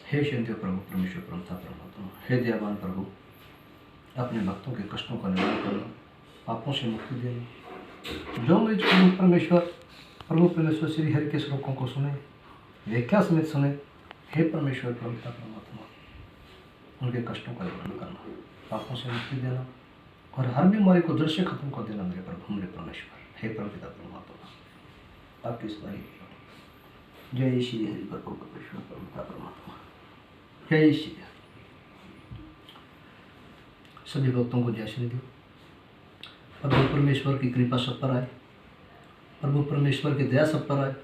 हे शांति प्रभु परमेश्वर परमता परमात्मा, हे दयावान प्रभु, अपने भक्तों के कष्टों का निवारण करना, पापों से मुक्ति देना। जो मरीज प्रभु परमेश्वर श्री हरि के श्लोकों को सुने, व्याख्या समेत सुने, हे परमेश्वर परमता परमात्मा, उनके कष्टों का निवारण करना, पापों से मुक्ति देना और हर बीमारी को जड़ से खत्म कर देना मेरे प्रभु मेरे परमेश्वर, हे परमपिता परमात्मा, आपकी सहाय। जय श्री हरि प्रभु परमेश्वर परमता परमात्मा, जय श्री। सभी भक्तों को जय श्री देव। प्रभु परमेश्वर की कृपा सब पर आए, प्रभु परमेश्वर की दया सब पर आए,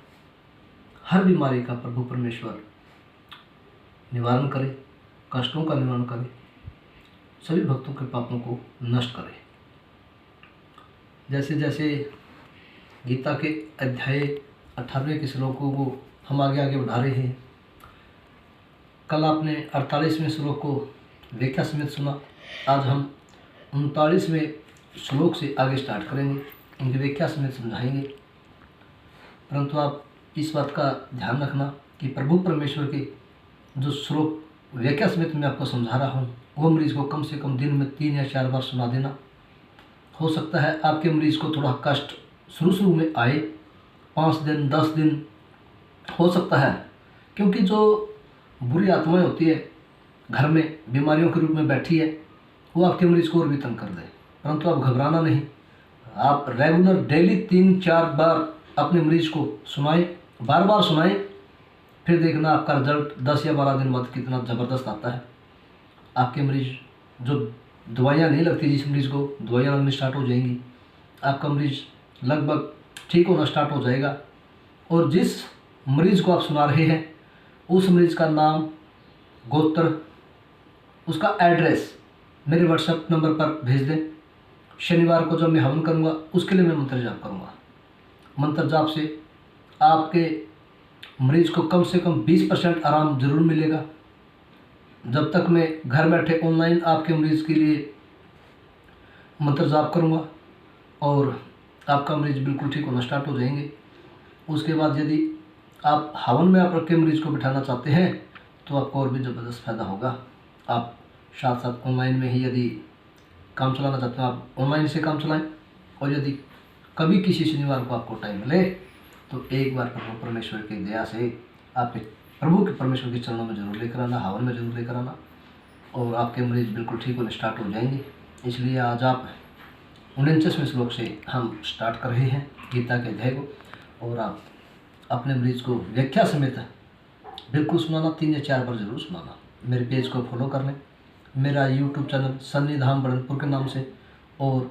हर बीमारी का प्रभु परमेश्वर निवारण करे, कष्टों का निवारण करे, सभी भक्तों के पापों को नष्ट करे। जैसे जैसे गीता के अध्याय 18वें के श्लोकों को हम आगे आगे बढ़ा रहे हैं। कल आपने 48वें श्लोक को व्याख्या समेत सुना। आज हम 39वें श्लोक से आगे स्टार्ट करेंगे, उनकी व्याख्या समेत समझाएंगे। परंतु आप इस बात का ध्यान रखना कि प्रभु परमेश्वर के जो श्लोक व्याख्या समेत मैं आपको समझा रहा हूँ, वो मरीज को कम से कम दिन में 3 या 4 बार सुना देना। हो सकता है आपके मरीज को थोड़ा कष्ट शुरू में आए, 5 दिन 10 दिन हो सकता है, क्योंकि जो बुरी आत्माएं होती है घर में बीमारियों के रूप में बैठी है, वो आपके मरीज को और भी तंग कर दे। परंतु आप घबराना नहीं, आप रेगुलर डेली 3-4 बार अपने मरीज को सुनाएं, बार बार सुनाएं, फिर देखना आपका रिजल्ट 10 या 12 दिन बाद कितना ज़बरदस्त आता है। आपके मरीज जो दवाइयाँ नहीं लगती, जिस मरीज को दवाइयाँ लगनी स्टार्ट हो जाएंगी, आपका मरीज लगभग ठीक होना स्टार्ट हो जाएगा। और जिस मरीज को आप सुना रहे हैं उस मरीज का नाम, गोत्र, उसका एड्रेस मेरे व्हाट्सएप नंबर पर भेज दें। शनिवार को जब मैं हवन करूँगा उसके लिए मैं मंत्र जाप करूँगा। मंत्र जाप से आपके मरीज को कम से कम 20% आराम जरूर मिलेगा। जब तक मैं घर बैठे ऑनलाइन आपके मरीज के लिए मंत्र जाप करूँगा और आपका मरीज बिल्कुल ठीक होना स्टार्ट हो जाएंगे। उसके बाद यदि आप हवन में आप के मरीज को बिठाना चाहते हैं तो आपको और भी ज़बरदस्त फ़ायदा होगा। आप साथ साथ ऑनलाइन में ही यदि काम चलाना चाहते हैं, आप ऑनलाइन से काम चलाएं। और यदि कभी किसी शनिवार को आपको टाइम मिले तो एक बार प्रभु परमेश्वर की दया से आपके प्रभु के परमेश्वर के चरणों में जरूर लेकर आना, हवन में जरूर लेकर आना, और आपके मरीज बिल्कुल ठीक होने स्टार्ट हो जाएंगे। इसलिए आज आप 49वें श्लोक से हम स्टार्ट कर रहे हैं गीता के अध्याय को, और आप अपने मरीज को व्याख्या समेत बिल्कुल सुनाना, 3 या 4 बार जरूर सुनाना। मेरे पेज को फॉलो कर लें, मेरा यूट्यूब चैनल सन्निधाम बड़नपुर के नाम से, और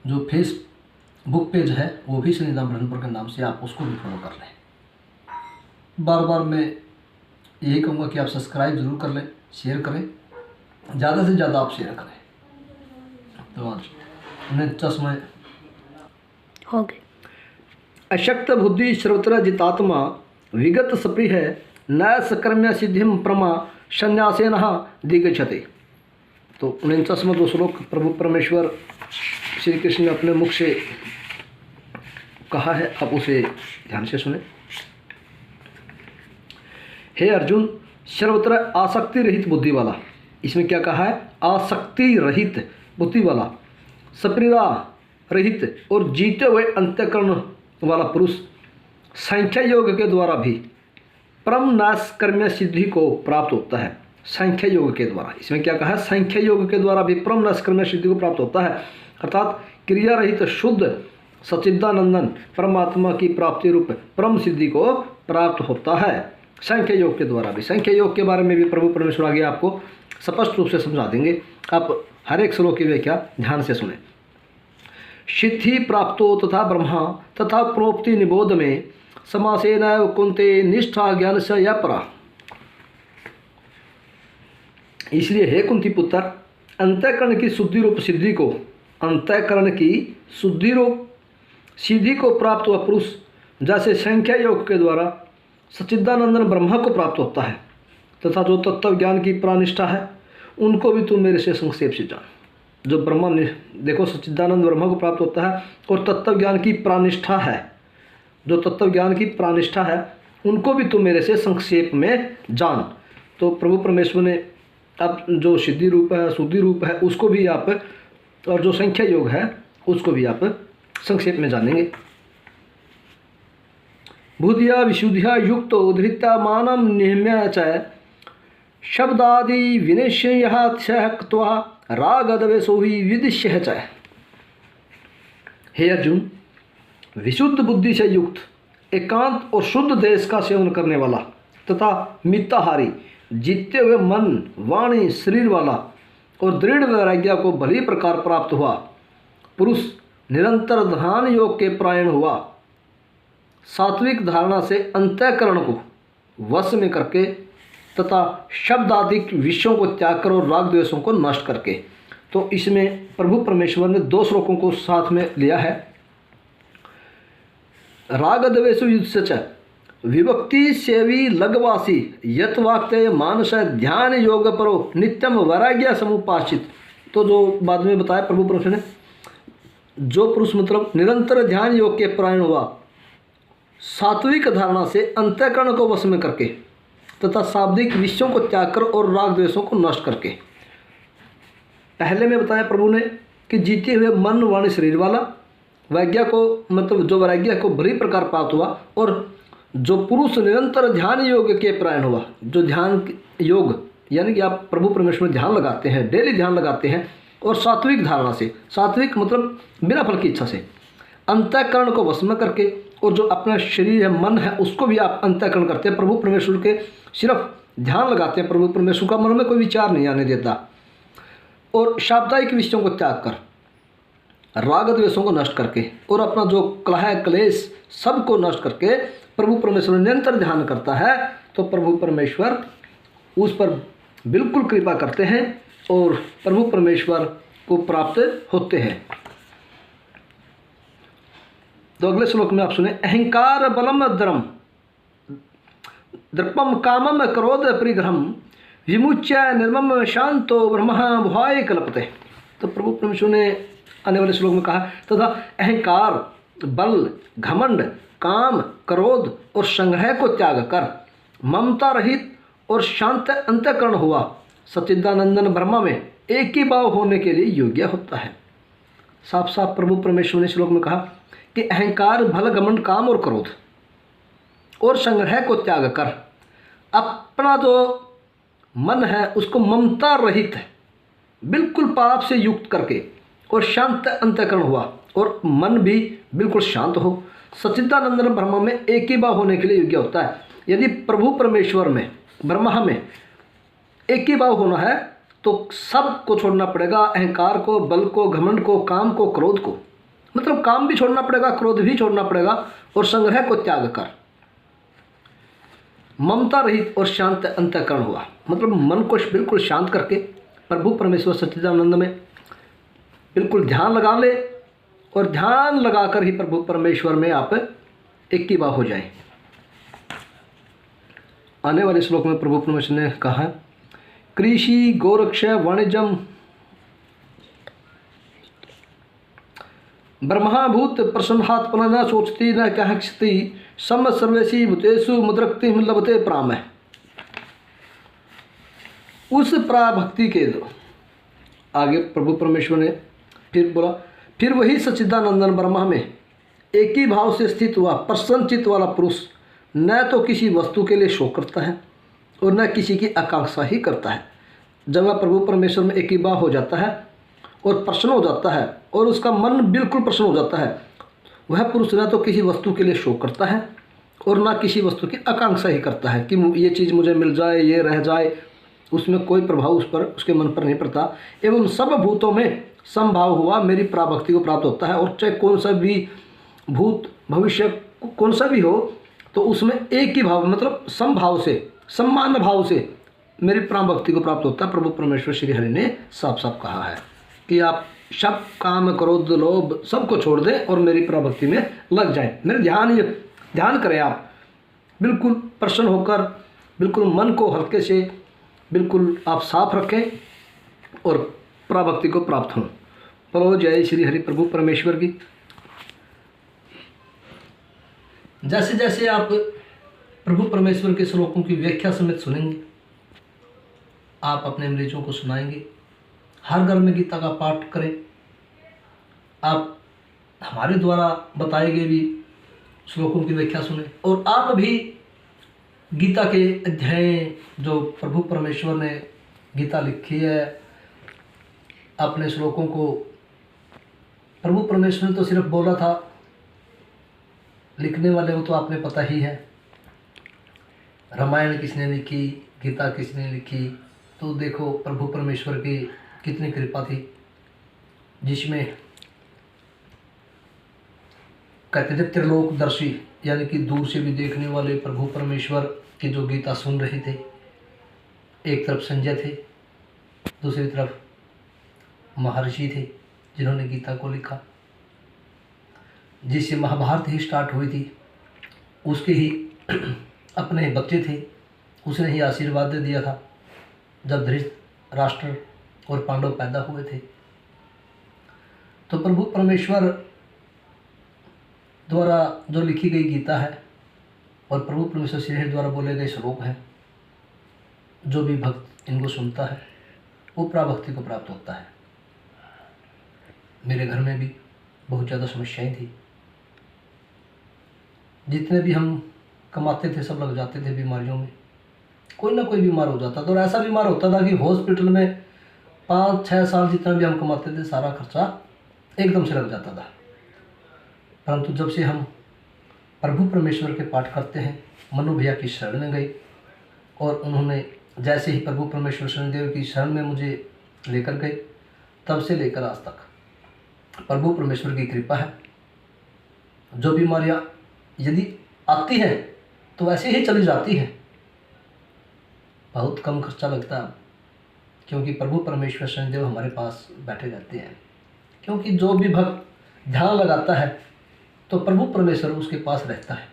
जो फेसबुक पेज है वो भी सन्निधाम बड़नपुर के नाम से, आप उसको भी फॉलो कर लें। बार बार मैं यही कहूँगा कि आप सब्सक्राइब जरूर कर लें, शेयर करें, ज़्यादा से ज़्यादा आप शेयर करें। तो आज 49वां हो गए। अशक्त बुद्धि सर्वत्र जितात्मा विगत सप्रिय न सकर्म्य सिद्धिम प्रमा संन्यासेन दिगच्छते। तो 49वां श्लोक प्रभु परमेश्वर श्री कृष्ण ने अपने मुख से कहा है, आप उसे ध्यान से सुने। हे अर्जुन, सर्वत्र आसक्ति रहित बुद्धि वाला, इसमें क्या कहा है? आसक्ति रहित बुद्धि वाला, सप्रिया रहित और जीते हुए अंतःकरण वाला पुरुष सांख्य योग के द्वारा भी परम नाश कर्म्य सिद्धि को प्राप्त होता है। सांख्य योग के द्वारा, इसमें क्या कहा है? सांख्य योग के द्वारा भी परम नाश कर्म्य सिद्धि को प्राप्त होता है, अर्थात क्रिया रहित शुद्ध सच्चिदानंदन परमात्मा की प्राप्ति रूप परम सिद्धि को प्राप्त होता है सांख्य योग के द्वारा भी। सांख्य योग के बारे में भी प्रभु परमेश्वर आगे आपको स्पष्ट रूप से समझा देंगे। आप हर एक श्लोक की व्याख्या ध्यान से सुने। सिद्धि प्राप्तो तथा ब्रह्मा तथा प्रोक्ति निबोध में समासेन कुंते निष्ठा ज्ञान से या परा। इसलिए हे कुंती पुत्र, अंतःकरण की शुद्धि रूप सिद्धि को, अंतःकरण की शुद्धि रूप सिद्धि को प्राप्त हुआ पुरुष जैसे संख्या योग के द्वारा सच्चिदानंदन ब्रह्मा को प्राप्त होता है, तथा जो तत्व ज्ञान की प्रानिष्ठा है उनको भी तुम मेरे से संक्षेप से जान। जो ब्रह्मा देखो सच्चिदानंद ब्रह्मा को प्राप्त होता है, और तत्व ज्ञान की प्रानिष्ठा है, जो तत्व ज्ञान की प्रानिष्ठा है उनको भी तुम मेरे से संक्षेप में जान। तो प्रभु परमेश्वर ने अब जो सिद्धि रूप है, शुद्धि रूप है, उसको भी आप, और जो संख्या योग है उसको भी आप संक्षेप में जानेंगे। बुद्धिया विशुद्धिया युक्त उद्धृत्या मानम निहम्य च शब्दादि विनिश्चयत्वा रागद्वेषो ही विदिश्य च। हे अर्जुन, विशुद्ध बुद्धि से युक्त, एकांत और शुद्ध देश का सेवन करने वाला तथा मिताहारी, जीते हुए मन, वाणी, शरीर वाला और दृढ़ वैराग्य को भली प्रकार प्राप्त हुआ पुरुष निरंतर ध्यान योग के परायण हुआ, सात्विक धारणा से अंतःकरण को वश में करके तथा शब्दादिक विषयों को त्याग कर और राग द्वेषों को नष्ट करके। तो इसमें प्रभु परमेश्वर ने 2 श्लोकों को साथ में लिया है। राग द्वेषु युद्ध च विभक्ति सेवी लगवासी यथवाक्ते मानस ध्यान योग परो नित्यम वैराग्य समुपासित। तो जो बाद में बताया प्रभु परमेश्वर ने, जो पुरुष मतलब निरंतर ध्यान योग के परायण हुआ, सात्विक धारणा से अंतःकरण को वश में करके तथा शाब्दिक विषयों को त्याग कर और राग द्वेषों को नष्ट करके। पहले में बताया प्रभु ने कि जीते हुए मन, वाणी, शरीर वाला, वैज्ञा को मतलब जो वैराग्य को भली प्रकार प्राप्त हुआ, और जो पुरुष निरंतर ध्यान योग के परायण हुआ, जो ध्यान योग यानी कि आप प्रभु परमेश्वर में ध्यान लगाते हैं, डेली ध्यान लगाते हैं, और सात्विक धारणा से, सात्विक मतलब बिना फल की इच्छा से, अंतःकरण को वश में करके, और जो अपना शरीर है, मन है, उसको भी आप अंतःकरण करते हैं, प्रभु परमेश्वर के सिर्फ ध्यान लगाते हैं, प्रभु परमेश्वर का मन में कोई विचार नहीं आने देता, और साप्ताहिक विषयों को त्याग कर राग द्वेषों को नष्ट करके और अपना जो कलह क्लेश सबको नष्ट करके प्रभु परमेश्वर निरंतर ध्यान करता है, तो प्रभु परमेश्वर उस पर बिल्कुल कृपा करते हैं और प्रभु परमेश्वर को प्राप्त होते हैं। तो अगले श्लोक में आप सुने, अहंकार बलम द्रम दर्पम कामम क्रोध परिग्रहम विमुच्य निर्मम शांतो ब्रह्म भुआय कल्पते। तो प्रभु परमेश्वर ने आने वाले श्लोक में कहा, तथा अहंकार, बल, घमंड, काम, क्रोध और संग्रह को त्याग कर ममता रहित और शांत अंतःकरण हुआ सच्चिदानंदन ब्रह्मा में एक ही भाव होने के लिए योग्य होता है। साफ साफ प्रभु परमेश्वर ने श्लोक में कहा कि अहंकार, बल, घमंड, काम और क्रोध और संग्रह को त्याग कर अपना जो मन है उसको ममता रहित है, बिल्कुल पाप से युक्त करके और शांत अंतःकरण हुआ, और मन भी बिल्कुल शांत हो, सच्चिदानंदन ब्रह्मा में एक ही भाव होने के लिए योग्य होता है। यदि प्रभु परमेश्वर में, ब्रह्मा में एक ही भाव होना है तो सब को छोड़ना पड़ेगा, अहंकार को, बल को, घमंड को, काम को, क्रोध को, मतलब काम भी छोड़ना पड़ेगा, क्रोध भी छोड़ना पड़ेगा, और संग्रह को त्याग कर ममता रहित और शांत अंतःकरण हुआ, मतलब मन को बिल्कुल शांत करके प्रभु परमेश्वर सच्चिदानंद में बिल्कुल ध्यान लगा ले, और ध्यान लगाकर ही प्रभु परमेश्वर में आप एक ही भाव हो जाएं। आने वाले श्लोक में प्रभु परमेश्वर ने कहा, कृषि गोरक्ष वाणिज्यम ब्रह्माभूत प्रसन्नात्मना न सोचती न कहती सम सर्वेशी भूतेषु मुद्रक्ति लभते प्राम। उस प्राभक्ति के आगे प्रभु परमेश्वर ने फिर बोला, फिर वही सच्चिदानंदन ब्रह्मा में एक ही भाव से स्थित हुआ प्रसन्न चित्त वाला पुरुष न तो किसी वस्तु के लिए शोक करता है और न किसी की आकांक्षा ही करता है। जब वह प्रभु परमेश्वर में एक ही भाव हो जाता है और प्रसन्न हो जाता है और उसका मन बिल्कुल प्रसन्न हो जाता है, वह पुरुष न तो किसी वस्तु के लिए शोक करता है और न किसी वस्तु की आकांक्षा ही करता है कि ये चीज़ मुझे मिल जाए, ये रह जाए, उसमें कोई प्रभाव उस पर, उसके मन पर नहीं पड़ता। एवं सब भूतों में समभाव हुआ मेरी प्राभक्ति को प्राप्त होता है, और चाहे कौन सा भी भूत भविष्य कौन सा भी हो तो उसमें एक ही भाव, मतलब समभाव से, सम्मान भाव से मेरी प्राभक्ति को प्राप्त होता है। प्रभु परमेश्वर श्री हरि ने साफ साफ कहा है कि आप सब काम, क्रोध, लोभ सबको छोड़ दें और मेरी प्राभक्ति में लग जाएं, मेरे ध्यान करें। आप बिल्कुल प्रसन्न होकर, बिल्कुल मन को हल्के से बिल्कुल आप साफ रखें और प्राभक्ति को प्राप्त हों। बोलो जय श्री हरि प्रभु परमेश्वर की। जैसे जैसे आप प्रभु परमेश्वर के श्लोकों की व्याख्या समेत सुनेंगे। आप अपने मरीजों को सुनाएंगे। हर घर में गीता का पाठ करें। आप हमारे द्वारा बताए गए भी श्लोकों की व्याख्या सुने और आप भी गीता के अध्याय जो प्रभु परमेश्वर ने गीता लिखी है, अपने श्लोकों को प्रभु परमेश्वर ने तो सिर्फ बोला था, लिखने वाले वो तो आपने पता ही है। रामायण किसने लिखी, गीता किसने लिखी, तो देखो प्रभु परमेश्वर की कितनी कृपा थी, जिसमें कहते थे त्रिलोकदर्शी, यानी कि दूर से भी देखने वाले प्रभु परमेश्वर की जो गीता सुन रहे थे। एक तरफ संजय थे, दूसरी तरफ महर्षि थे जिन्होंने गीता को लिखा। जिससे महाभारत ही स्टार्ट हुई थी, उसके ही अपने बच्चे थे, उसने ही आशीर्वाद दे दिया था जब धृतराष्ट्र और पांडव पैदा हुए थे। तो प्रभु परमेश्वर द्वारा जो लिखी गई गीता है और प्रभु परमेश्वर श्री द्वारा बोले गए श्लोक हैं, जो भी भक्त इनको सुनता है वो पराभक्ति को प्राप्त होता है। मेरे घर में भी बहुत ज़्यादा समस्याएं थी। जितने भी हम कमाते थे सब लग जाते थे बीमारियों में, कोई ना कोई बीमार हो जाता था। और ऐसा बीमार होता था कि हॉस्पिटल में 5-6 साल जितना भी हम कमाते थे सारा खर्चा एकदम से लग जाता था। परंतु जब से हम प्रभु परमेश्वर के पाठ करते हैं, मनु भैया की शरण में गए और उन्होंने जैसे ही प्रभु परमेश्वर शरणदेव की शरण में मुझे लेकर गए, तब से लेकर आज तक प्रभु परमेश्वर की कृपा है। जो बीमारियां यदि आती हैं तो वैसे ही चली जाती हैं, बहुत कम खर्चा लगता है, क्योंकि प्रभु परमेश्वर शरणदेव हमारे पास बैठे रहते हैं। क्योंकि जो भी भक्त ध्यान लगाता है तो प्रभु परमेश्वर उसके पास रहता है।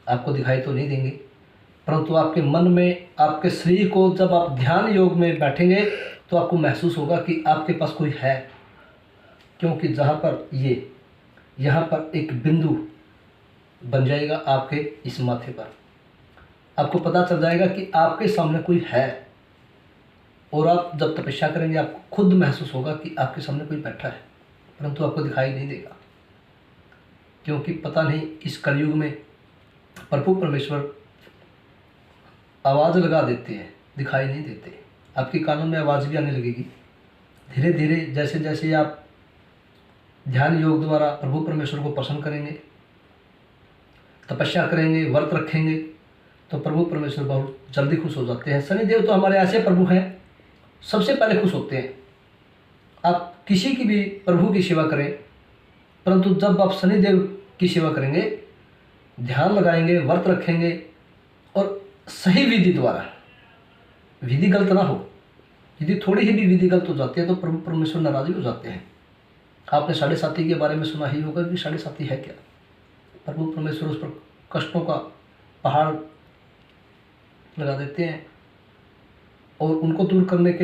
आपको दिखाई तो नहीं देंगे, परंतु आपके मन में, आपके शरीर को जब आप ध्यान योग में बैठेंगे तो आपको महसूस होगा कि आपके पास कोई है। क्योंकि जहाँ पर यहाँ पर एक बिंदु बन जाएगा आपके इस माथे पर, आपको पता चल जाएगा कि आपके सामने कोई है। और आप जब तपस्या करेंगे आपको खुद महसूस होगा कि आपके सामने कोई बैठा है, परंतु आपको दिखाई नहीं देगा। क्योंकि पता नहीं इस कलयुग में प्रभु परमेश्वर आवाज़ लगा देते हैं, दिखाई नहीं देते। आपके कानों में आवाज़ भी आने लगेगी धीरे धीरे। जैसे जैसे आप ध्यान योग द्वारा प्रभु परमेश्वर को प्रसन्न करेंगे, तपस्या करेंगे, व्रत रखेंगे, तो प्रभु परमेश्वर बहुत जल्दी खुश हो जाते हैं। शनिदेव तो हमारे ऐसे प्रभु हैं, सबसे पहले खुश होते हैं। आप किसी की भी प्रभु की सेवा करें, परंतु जब आप शनिदेव की सेवा करेंगे, ध्यान लगाएंगे, व्रत रखेंगे और सही विधि द्वारा, विधि गलत ना हो, यदि थोड़ी ही भी विधि गलत हो जाती है तो प्रभु परमेश्वर नाराज भी हो जाते हैं। आपने 7.5 के बारे में सुना ही होगा कि 7.5 है क्या। प्रभु परमेश्वर उस पर कष्टों का पहाड़ लगा देते हैं और उनको दूर करने के